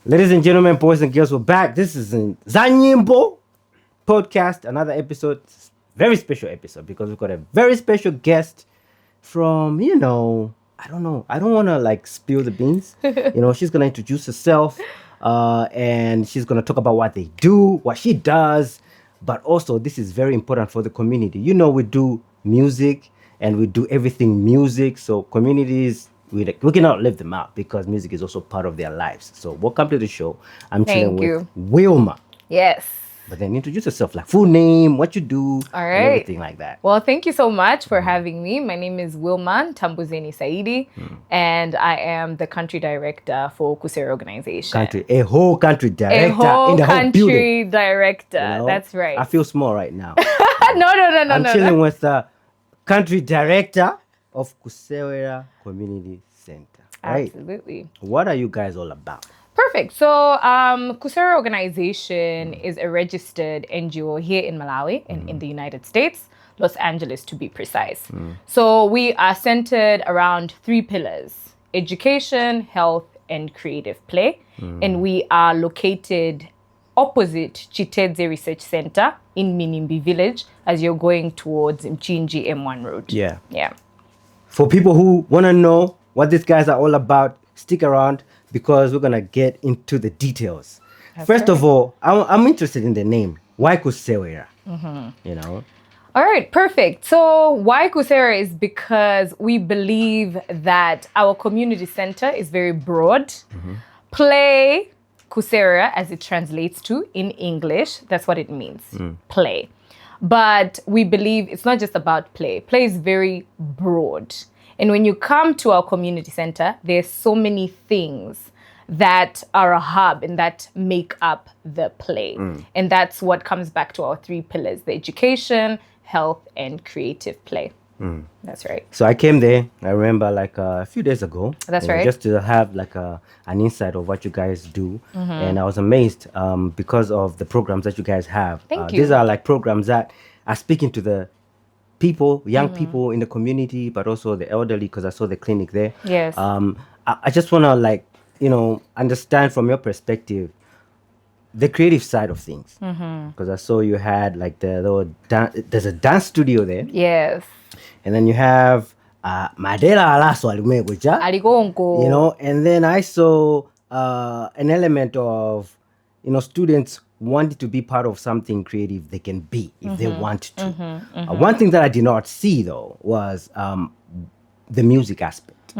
Ladies and gentlemen, boys and girls, we're back. This is Za Nyimbo podcast, another episode, very special episode because we've got a very special guest from, I don't want to like spill the beans. She's going to introduce herself and she's going to talk about what they do, what she does. But also, this is very important for the community. We do music and we do everything music. So communities, we cannot leave them out because music is also part of their lives. So welcome to the show. I'm chilling with Wilma. Yes. But then introduce yourself, like full name, what you do, all right, and everything like that. Well, thank you so much for having me. My name is Wilma Tambuzini Saidi, and I am the country director for Kusewera organization. A whole country director in the whole building. Country director, that's right. I feel small right now. No. I'm chilling with the country director of Kusewera Community Center. Right? Absolutely. What are you guys all about? Perfect. So Kusewera organization is a registered NGO here in Malawi and in the United States, Los Angeles to be precise. So we are centered around 3 pillars: education, health, and creative play. And we are located opposite Chitedze Research Center in Minimbi Village as you're going towards Mchinji M1 Road. Yeah. For people who want to know what these guys are all about, stick around because we're going to get into the details. First of all, I'm interested in the name. Why Kusewera? All right, perfect. So why Kusewera is because we believe that our community center is very broad. Play, Kusewera, as it translates to in English, that's what it means, play. But we believe it's not just about play. Play is very broad. And when you come to our community center, there's so many things that are a hub and that make up the play. And that's what comes back to our 3 pillars: the education, health, and creative play. That's right. So I came there, I remember like a few days ago. That's right. Just to have like an insight of what you guys do. And I was amazed because of the programs that you guys have. Thank you. These are like programs that are speaking to the people, young people in the community, but also the elderly, because I saw the clinic there. Yes. I just want to understand from your perspective the creative side of things, because I saw you had like there's a dance studio there. Yes. And then you have Madela Alaso Alimegweja, Aligongo. and then I saw an element of students wanting to be part of something creative they can be if they want to. One thing that I did not see though was the music aspect.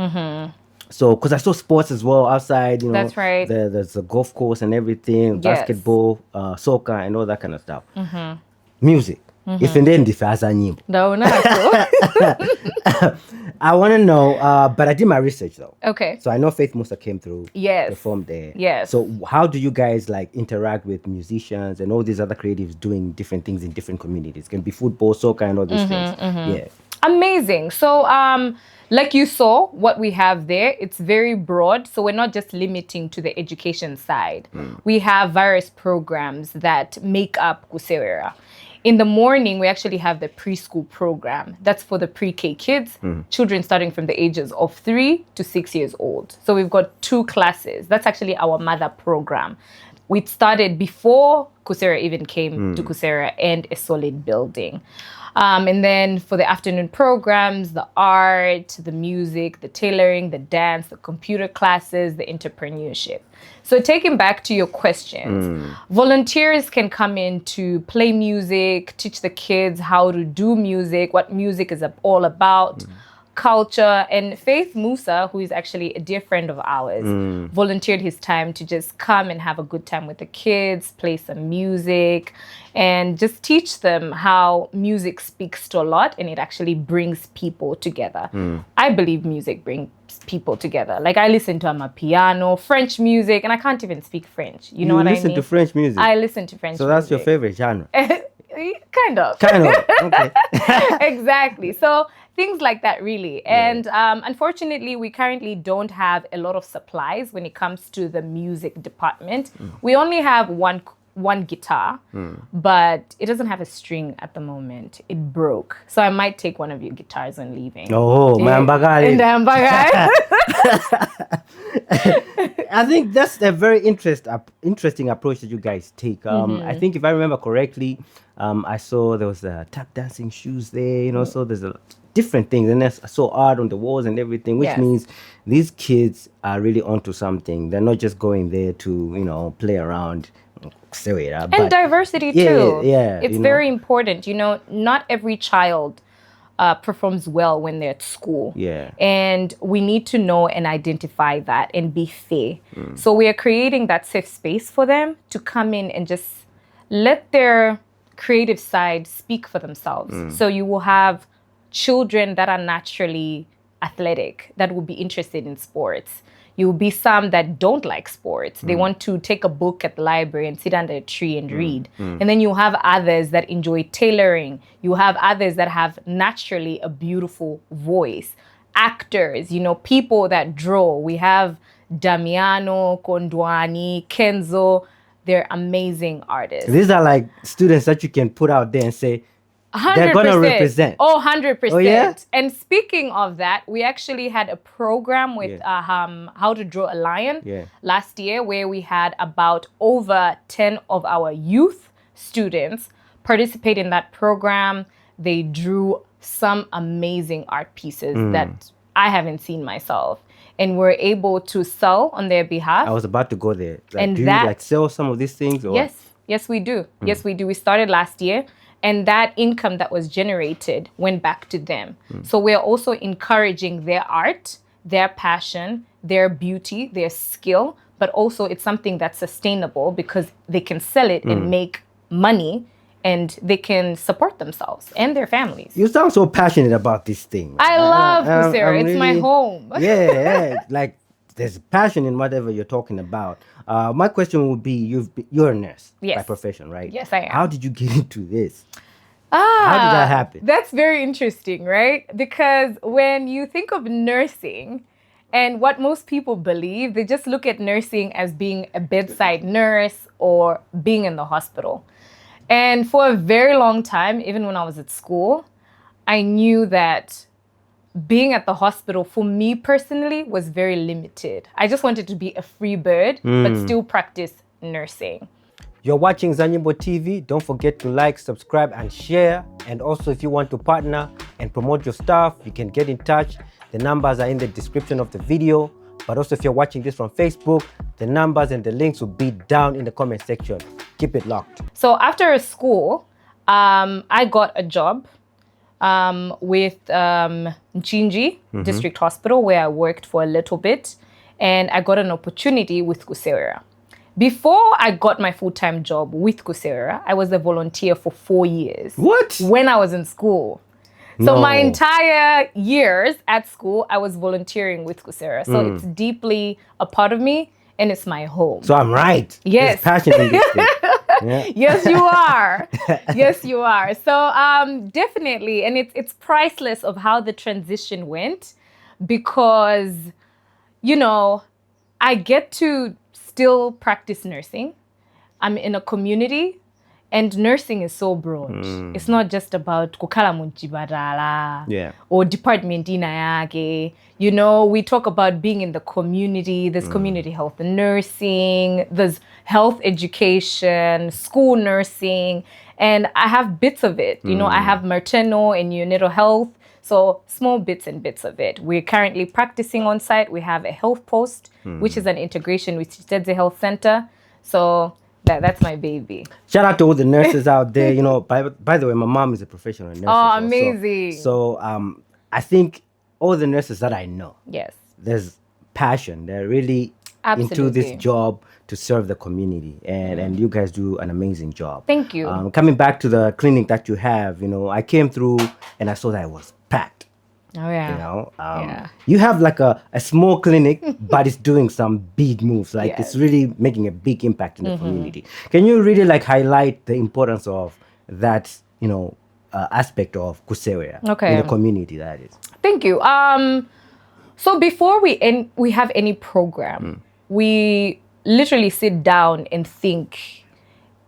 So, because I saw sports as well outside, That's right. There's a golf course and everything, basketball, soccer, and all that kind of stuff. Music. If and then Za Nyimbo. I want to know, but I did my research though. Okay. So I know Faith Musa came through, performed there. Yes. So how do you guys like interact with musicians and all these other creatives doing different things in different communities? It can be football, soccer, and all these things. Yeah. Amazing. So like you saw, what we have there, it's very broad. So we're not just limiting to the education side. We have various programs that make up Kusewera. In the morning, we actually have the preschool program. That's for the pre-K kids, children starting from the ages of 3 to 6 years old. So we've got 2 classes. That's actually our mother program. We started before Kusewera even came to Kusewera and a solid building. And then for the afternoon programs, the art, the music, the tailoring, the dance, the computer classes, the entrepreneurship. So taking back to your questions, volunteers can come in to play music, teach the kids how to do music, what music is all about, culture. And Faith Musa, who is actually a dear friend of ours, volunteered his time to just come and have a good time with the kids, play some music, and just teach them how music speaks to a lot and it actually brings people together. I believe music brings people together. Like I listen to Amapiano, French music, and I can't even speak French. You know what I mean? You listen to French music? I listen to French music. So that's your favorite genre? Kind of. Okay. Exactly. So things like that, really. And unfortunately, we currently don't have a lot of supplies when it comes to the music department. We only have one one guitar, but it doesn't have a string at the moment. It broke. So I might take one of your guitars when leaving. Oh, Mambagali. I think that's a very interesting approach that you guys take. I think if I remember correctly, I saw there was tap dancing shoes there, so there's different things, and I saw art on the walls and everything, which means these kids are really onto something. They're not just going there to, play around. And diversity too. Yeah, it's very important. Not every child performs well when they're at school. Yeah. And we need to know and identify that and be fair. So we are creating that safe space for them to come in and just let their creative side speak for themselves. So you will have children that are naturally athletic, that will be interested in sports. You will be some that don't like sports. They want to take a book at the library and sit under a tree and read. And then you have others that enjoy tailoring. You have others that have naturally a beautiful voice. Actors, people that draw. We have Damiano, Kondwani, Kenzo. They're amazing artists. These are like students that you can put out there and say, 100%. They're going to represent. 100%. Oh, yeah? And speaking of that, we actually had a program with How to Draw a Lion last year, where we had about over 10 of our youth students participate in that program. They drew some amazing art pieces that I haven't seen myself. And we're able to sell on their behalf. I was about to go there. And do you sell some of these things? Or? Yes, we do. Yes, we do. We started last year. And that income that was generated went back to them. So we're also encouraging their art, their passion, their beauty, their skill, but also it's something that's sustainable because they can sell it and make money and they can support themselves and their families. You sound so passionate about this thing. I love Kusewera. It's my home. Like there's passion in whatever you're talking about. My question would be, you're a nurse by profession, right? Yes, I am. How did you get into this? How did that happen? That's very interesting, right? Because when you think of nursing and what most people believe, they just look at nursing as being a bedside nurse or being in the hospital. And for a very long time, even when I was at school, I knew that being at the hospital for me personally was very limited. I just wanted to be a free bird, but still practice nursing. You're watching ZaNyimbo TV. Don't forget to like, subscribe, and share. And also, if you want to partner and promote your stuff, you can get in touch. The numbers are in the description of the video. But also, if you're watching this from Facebook, the numbers and the links will be down in the comment section. Keep it locked. So after school, I got a job with Nchinji District Hospital, where I worked for a little bit. And I got an opportunity with Kusewera. Before I got my full-time job with Kusewera, I was a volunteer for 4 years. What? When I was in school. So my entire years at school, I was volunteering with Kusewera. So it's deeply a part of me and it's my home. So I'm right. Yes. There's passion in this thing. Yeah. Yes, you are. Yes, you are. So definitely, and it's priceless of how the transition went because, I get to still practice nursing. I'm in a community and nursing is so broad. It's not just about kukala munchibadala or department inayake. We talk about being in the community. There's community health nursing, there's health education, school nursing, and I have bits of it. I have maternal and neonatal health. So small bits and bits of it. We're currently practicing on site. We have a health post, which is an integration with Chitedze Health Center. So that's my baby. Shout out to all the nurses out there. By the way, my mom is a professional nurse. Oh, amazing. So I think all the nurses that I know, there's passion. They're really into this job to serve the community. And you guys do an amazing job. Thank you. Coming back to the clinic that you have, I came through and I saw that it was packed. Oh, yeah. You have like a small clinic, but it's doing some big moves. It's really making a big impact in the community. Can you really highlight the importance of that, aspect of Kusewera in the community, that is? Thank you. So before we have any program, we literally sit down and think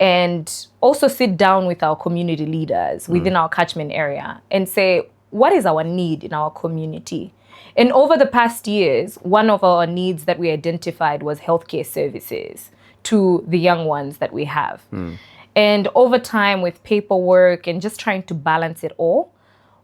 and also sit down with our community leaders within our catchment area and say, what is our need in our community? And over the past years, one of our needs that we identified was healthcare services to the young ones that we have. And over time, with paperwork and just trying to balance it all,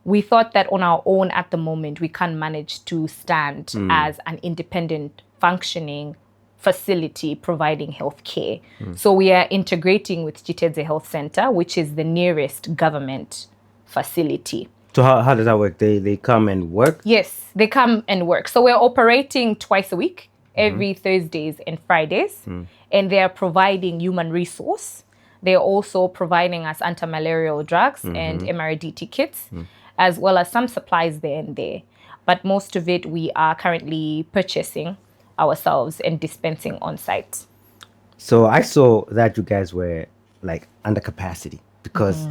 we thought that on our own at the moment, we can't manage to stand as an independent, functioning facility providing healthcare. So we are integrating with Chitedze Health Center, which is the nearest government facility. So how does that work? They come and work? Yes, they come and work. So we're operating twice a week, every Thursdays and Fridays, and they are providing human resource. They're also providing us anti-malarial drugs and MRDT kits, as well as some supplies there and there. But most of it we are currently purchasing ourselves and dispensing on site. So I saw that you guys were like under capacity because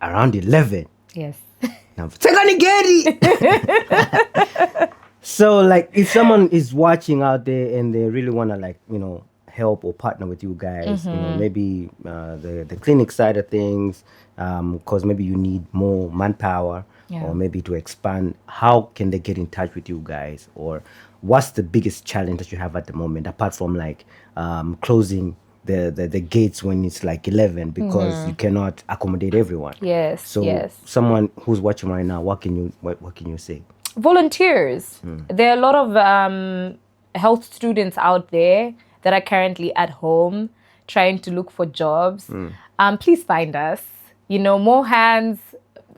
around 11. Yes. So like if someone is watching out there and they really want to like, help or partner with you guys, maybe the clinic side of things, because maybe you need more manpower or maybe to expand, how can they get in touch with you guys? Or what's the biggest challenge that you have at the moment, apart from like closing the gates when it's like 11 because you cannot accommodate everyone? Yes. So someone who's watching right now, what can you say? Volunteers. There are a lot of health students out there that are currently at home trying to look for jobs. Please find us. More hands,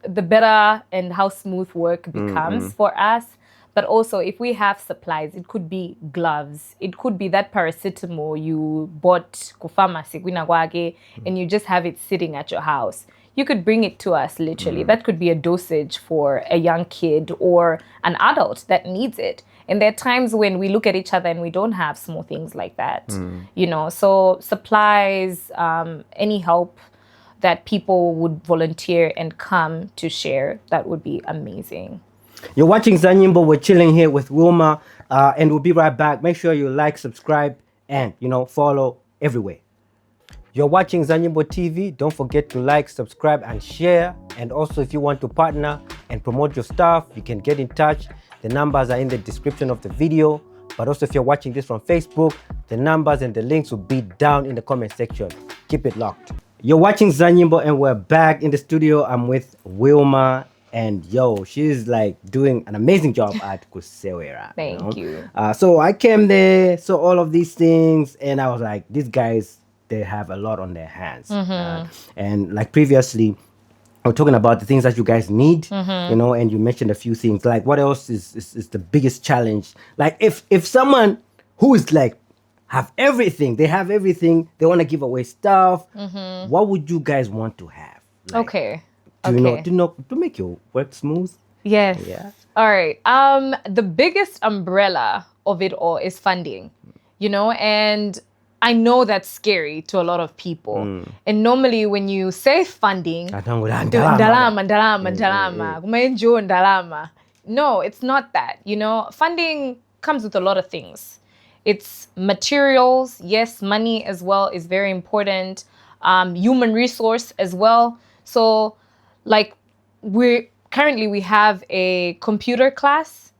the better, and how smooth work becomes for us. But also, if we have supplies, it could be gloves. It could be that paracetamol you bought ku pharmacy and you just have it sitting at your house. You could bring it to us, literally. That could be a dosage for a young kid or an adult that needs it. And there are times when we look at each other and we don't have small things like that. So supplies, any help that people would volunteer and come to share, that would be amazing. You're watching Za Nyimbo. We're chilling here with Wilma, and we'll be right back. Make sure you like, subscribe, and follow everywhere. You're watching Za Nyimbo TV. Don't forget to like, subscribe, and share. And also, if you want to partner and promote your stuff, you can get in touch. The numbers are in the description of the video. But also, if you're watching this from Facebook, the numbers and the links will be down in the comment section. Keep it locked. You're watching Za Nyimbo, and we're back in the studio. I'm with Wilma. And she's like doing an amazing job at Kusewera. Thank you. So I came there, saw all of these things, and I was like, these guys, they have a lot on their hands. And like previously, we're talking about the things that you guys need, and you mentioned a few things. Like, what else is the biggest challenge? Like, if someone who is like, have everything, they want to give away stuff, what would you guys want to have? Like, okay. To make your work smooth? Yes. Yeah. All right. The biggest umbrella of it all is funding, and I know that's scary to a lot of people. And normally when you say funding, no, it's not that. Funding comes with a lot of things. It's materials. Yes, money as well is very important. Human resource as well. So like we have a computer class.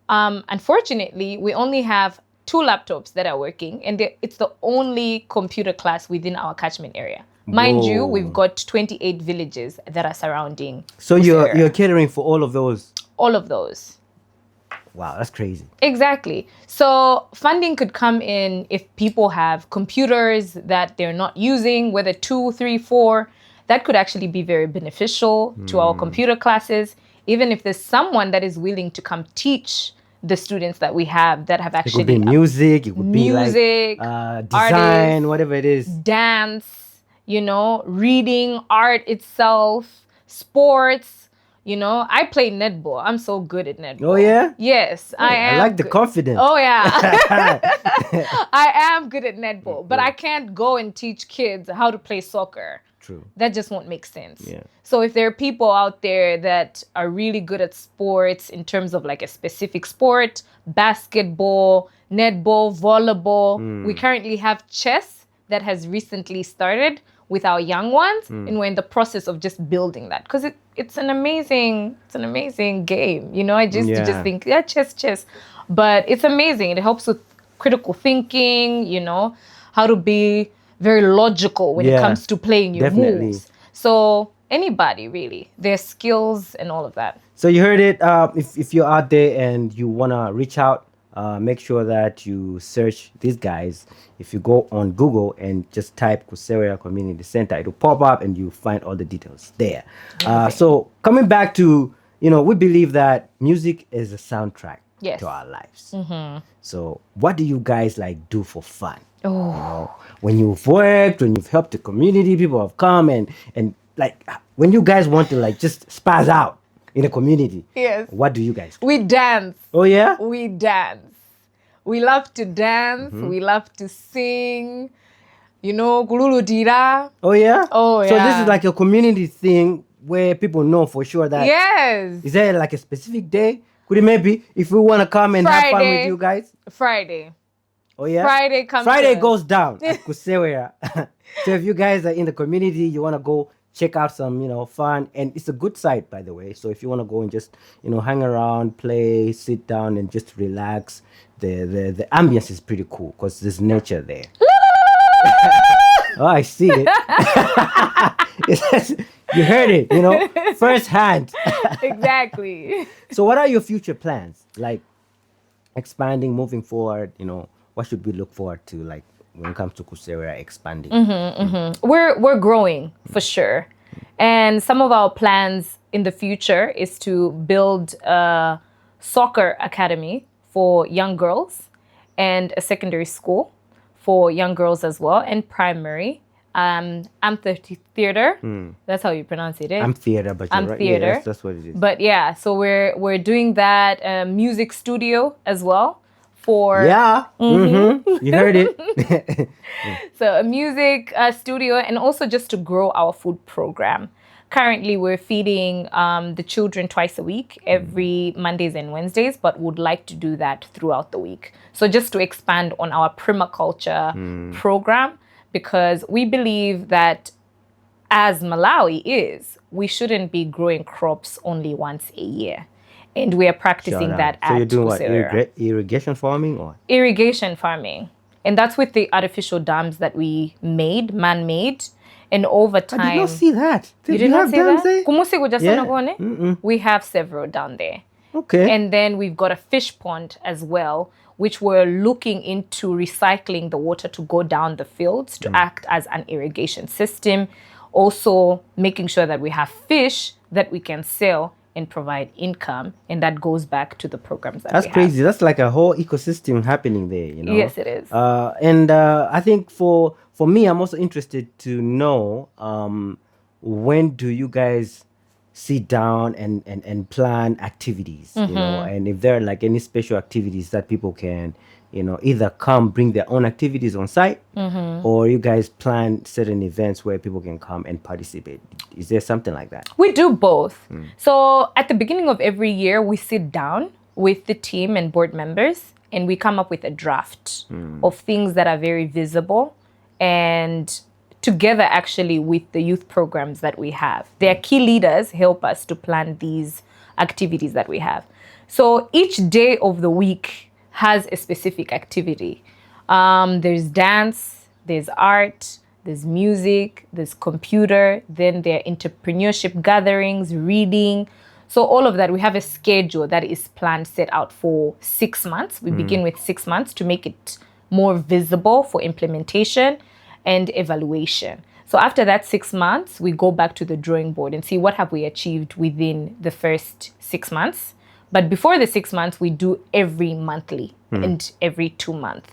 Unfortunately, we only have 2 laptops that are working, and it's the only computer class within our catchment area. Mind you, we've got 28 villages that are surrounding. So you're catering for all of those? All of those. Wow, that's crazy. Exactly. So funding could come in if people have computers that they're not using, whether 2, 3, 4. That could actually be very beneficial to our computer classes, even if there's someone that is willing to come teach the students that we have that have actually... It could be music, it could be like design, artists, whatever it is. Dance, reading, art itself, sports. I play netball. I'm so good at netball. Oh, yeah? Yes, I am. I like the confidence. Oh, yeah. I am good at netball, but I can't go and teach kids how to play soccer. True. That just won't make sense. Yeah. So if there are people out there that are really good at sports in terms of like a specific sport, basketball, netball, volleyball, we currently have chess that has recently started. with our young ones, and we're in the process of just building that because it's an amazing game. You know, I just to just think, yeah, chess, but it's amazing. It helps with critical thinking. You know, how to be very logical when it comes to playing your moves. So anybody really, their skills and all of that. So you heard it. If you're out there and you wanna reach out, make sure that you search these guys. If you go on Google and just type Kusewera Community Center, it'll pop up and you'll find all the details there. So coming back to, we believe that music is a soundtrack to our lives. So what do you guys do for fun? When you've worked, when you've helped the community, people have come and when you guys want to just spaz out in the community, what do you guys do? We dance. Oh yeah? We dance. We love to dance. We love to sing. Gululu dira. Oh yeah? Oh yeah. So this is like a community thing where people know for sure that. Yes. Is there a specific day? Could it maybe, if we want to come and have fun with you guys? Friday. Oh yeah? Friday goes down at Kusewera. So if you guys are in the community, you want to go check out some, fun. And it's a good site, by the way. So if you want to go and just, hang around, play, sit down and just relax, the ambience is pretty cool because there's nature there. Oh, I see it. You heard it, firsthand. Exactly. So what are your future plans? Like expanding, moving forward, what should we look forward to when it comes to Kusewera expanding? We're growing for sure. And some of our plans in the future is to build a soccer academy for young girls and a secondary school for young girls as well, and primary. Amphitheater. That's how you pronounce it. Amphitheater, but you're right. Yeah, that's what it is. But yeah, so we're doing that music studio as well. You heard it. So a music studio, and also just to grow our food program. Currently, we're feeding the children twice a week, every Mondays and Wednesdays, but would like to do that throughout the week. So just to expand on our permaculture program, because we believe that as Malawi we shouldn't be growing crops only once a year. And we are practicing that at Kusewera. So you're doing what, irrigation farming or? Irrigation farming. And that's with the artificial dams that we made, man-made. And over time... I did not see that. You did not see that? Yeah. We have several down there. Okay. And then we've got a fish pond as well, which we're looking into recycling the water to go down the fields to act as an irrigation system. Also making sure that we have fish that we can sell and provide income, and that goes back to the programs that That's crazy. That's like a whole ecosystem happening there, Yes, it is. And I think for me, I'm also interested to know when do you guys sit down and plan activities, and if there are any special activities that people can, either come bring their own activities on site, or you guys plan certain events where people can come and participate. Is there something like that? We do both. So at the beginning of every year, we sit down with the team and board members, and we come up with a draft of things that are very visible, and together actually with the youth programs that we have. Their key leaders help us to plan these activities that we have. So each day of the week has a specific activity. There's dance, there's art, there's music, there's computer, then there are entrepreneurship gatherings, reading. So all of that, we have a schedule that is planned, set out for 6 months. We begin with 6 months to make it more visible for implementation and evaluation. So after that 6 months, we go back to the drawing board and see what have we achieved within the first 6 months. But before the 6 months, we do every monthly and every 2 months.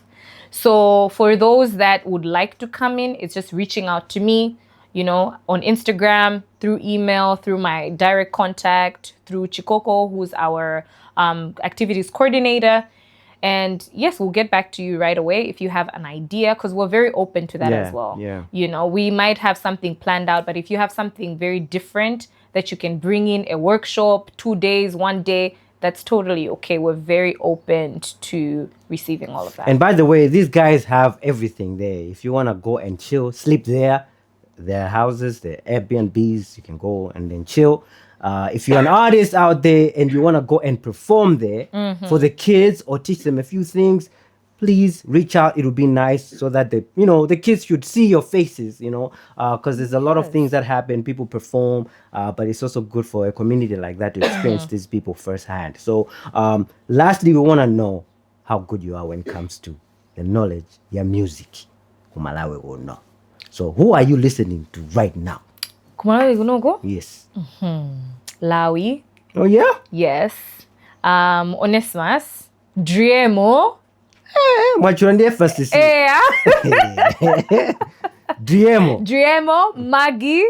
So for those that would like to come in, it's just reaching out to me, on Instagram, through email, through my direct contact, through Chikoko, who's our activities coordinator. And yes, we'll get back to you right away if you have an idea, because we're very open to that as well. Yeah. We might have something planned out, but if you have something very different that you can bring in, a workshop, 2 days, 1 day, that's totally okay. We're very open to receiving all of that. And by the way, these guys have everything there. If you want to go and chill, sleep there, their houses, their Airbnbs. You can go and then chill. If you're an artist out there and you want to go and perform there for the kids or teach them a few things, please reach out. It would be nice so that the kids should see your faces, because there's a lot of things that happen. People perform, but it's also good for a community like that to experience these people firsthand. So lastly, we want to know how good you are when it comes to the knowledge, your music. Malawi will know. So who are you listening to right now? Kumalawi Gunogo? Yes. Lawy. Oh yeah? Yes. Onesmus. Driemo. What you on there first to see? Driemo. Maggie.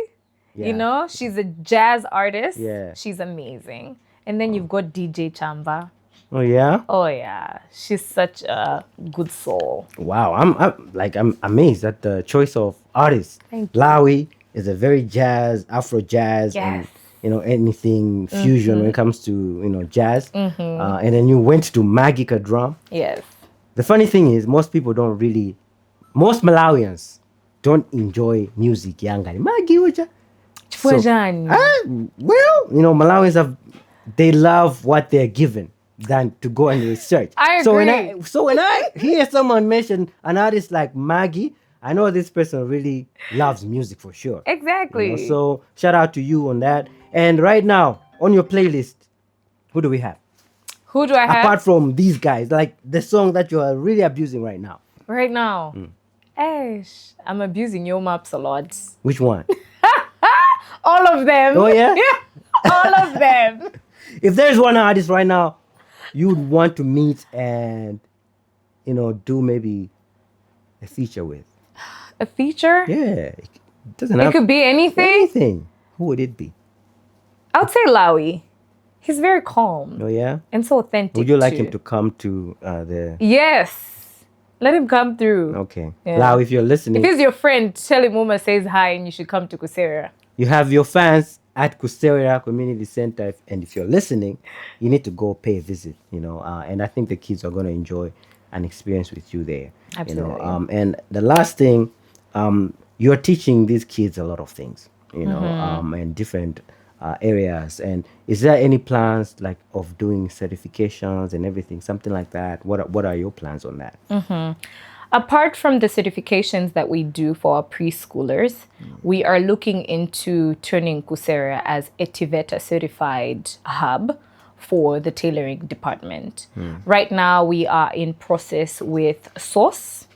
Yeah. She's a jazz artist. Yeah. She's amazing. And then you've got DJ Chamba. Oh yeah? Oh yeah. She's such a good soul. Wow. I'm amazed at the choice of artists. Thank you. Lawy is a very jazz, Afro jazz, Yes. and anything fusion when it comes to jazz. And then you went to Maggie drum. Yes. The funny thing is, most Malawians don't enjoy music. Yangani Maggie, uja. Chifwejani. Malawians they love what they're given than to go and research. I agree. So when I hear someone mention an artist like Maggie, I know this person really loves music for sure. Exactly. So shout out to you on that. And right now on your playlist, who do we have? Who do I have? Apart from these guys, like the song that you are really abusing right now. Right now. Eish, I'm abusing your maps a lot. Which one? All of them. Oh yeah? All of them. If there's one artist right now you'd want to meet and do maybe a feature with. A feature? Yeah. It doesn't It have could be anything. anything. Who would it be? I would say Lawy. He's very calm Oh yeah? and so authentic. Would you like too. him to come to the Yes. Let him come through. Okay. Yeah. Now if you're listening, If he's your friend, tell him Wilma says hi and you should come to Kusewera. you have your fans at Kusewera Community Center, and if you're listening, you need to go pay a visit, and I think the kids are going to enjoy an experience with you there. Absolutely. And the last thing, you're teaching these kids a lot of things, and different areas. And is there any plans of doing certifications and everything, something like that? What are your plans on that? Apart from the certifications that we do for our preschoolers, we are looking into turning Kusewera as a TEVETA-certified hub for the tailoring department. Right now, we are in process with Source,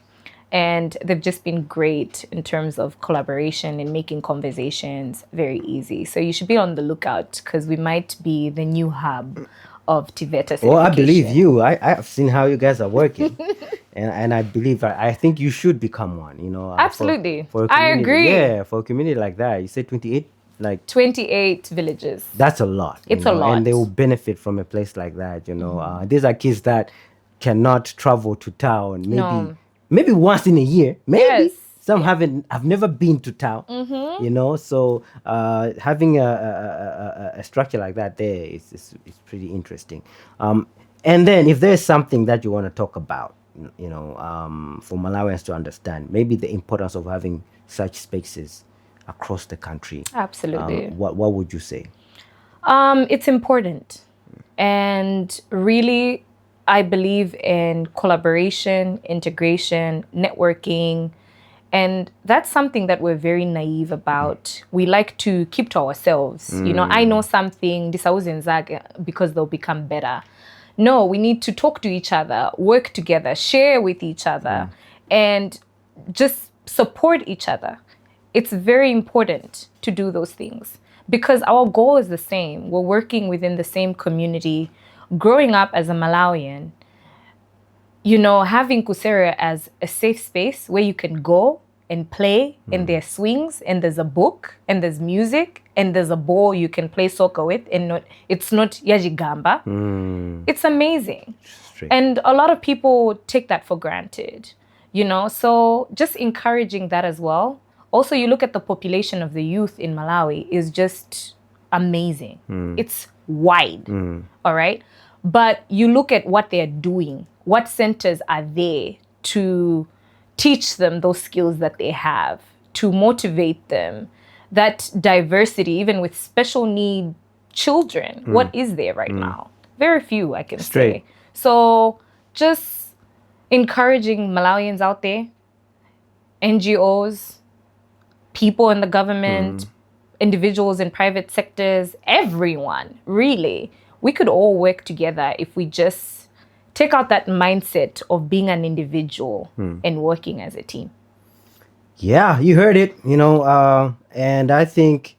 and they've just been great in terms of collaboration and making conversations very easy. So you should be on the lookout because we might be the new hub of TEVETA certification. Well, I believe you. I've seen how you guys are working. And I believe, I think you should become one, Absolutely. For a I community. agree. Yeah, for a community like that. You said 28, 28 villages. that's a lot. It's a lot. And they will benefit from a place like that, These are kids that cannot travel to town maybe once in a year. Maybe. Yes. Some have never been to town, so having a structure like that there is pretty interesting. And then if there's something that you want to talk about, for Malawians to understand, maybe the importance of having such spaces across the country. Absolutely. What would you say? It's important. And really, I believe in collaboration, integration, networking. And that's something that we're very naive about. We like to keep to ourselves. I know something, because they'll become better. No, we need to talk to each other, work together, share with each other, and just support each other. It's very important to do those things because our goal is the same. We're working within the same community. Growing up as a Malawian, having Kusewera as a safe space where you can go and play, and there's swings, and there's a book, and there's music, and there's a ball you can play soccer with, and it's not yajigamba. It's amazing. Strict. And a lot of people take that for granted, so just encouraging that as well. Also, you look at the population of the youth in Malawi is just amazing. It's wide, all right? But you look at what they're doing, what centers are there to teach them those skills that they have, to motivate them. That diversity, even with special need children, what is there right now? Very few, I can say. So just encouraging Malawians out there, NGOs, people in the government, individuals in private sectors, everyone, really. We could all work together if we just take out that mindset of being an individual and working as a team. Yeah, you heard it, and I think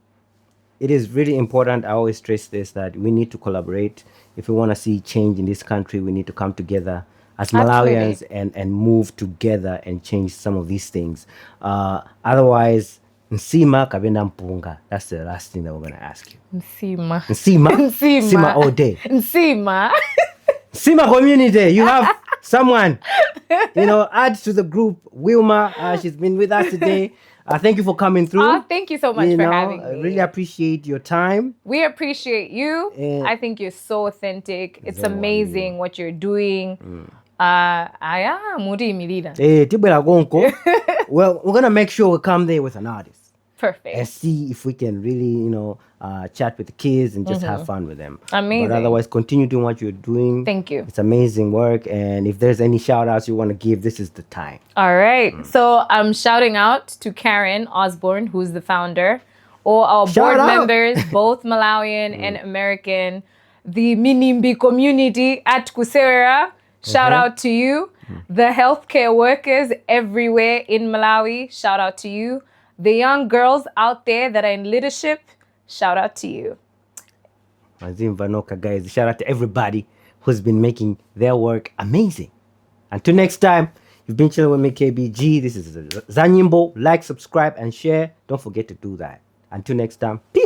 it is really important. I always stress this, that we need to collaborate. If we want to see change in this country, we need to come together as Malawians and move together and change some of these things. Otherwise, Nsima kabenda mpunga. That's the last thing that we're going to ask you. Nsima. Nsima? Nsima all day. Nsima. Nsima community, you have someone, add to the group. Wilma, she's been with us today. Thank you for coming through. Oh, thank you so much for having me. I really appreciate your time. We appreciate you. I think you're so authentic. It's amazing what you're doing. Well, we're going to make sure we come there with an artist. Perfect. And see if we can really, chat with the kids and just have fun with them. Amazing. But otherwise, continue doing what you're doing. Thank you. It's amazing work. And if there's any shout outs you want to give, this is the time. All right. So I'm shouting out to Karen Osborne, who's the founder, all our board members, both Malawian and American, the Minimbi community at Kusewera. Shout out to you. The healthcare workers everywhere in Malawi. Shout out to you. The young girls out there that are in leadership, shout out to you. Guys, shout out to everybody who's been making their work amazing. Until next time, you've been chilling with me, KBG. This is Za Nyimbo. Like, subscribe, and share. Don't forget to do that. Until next time, peace.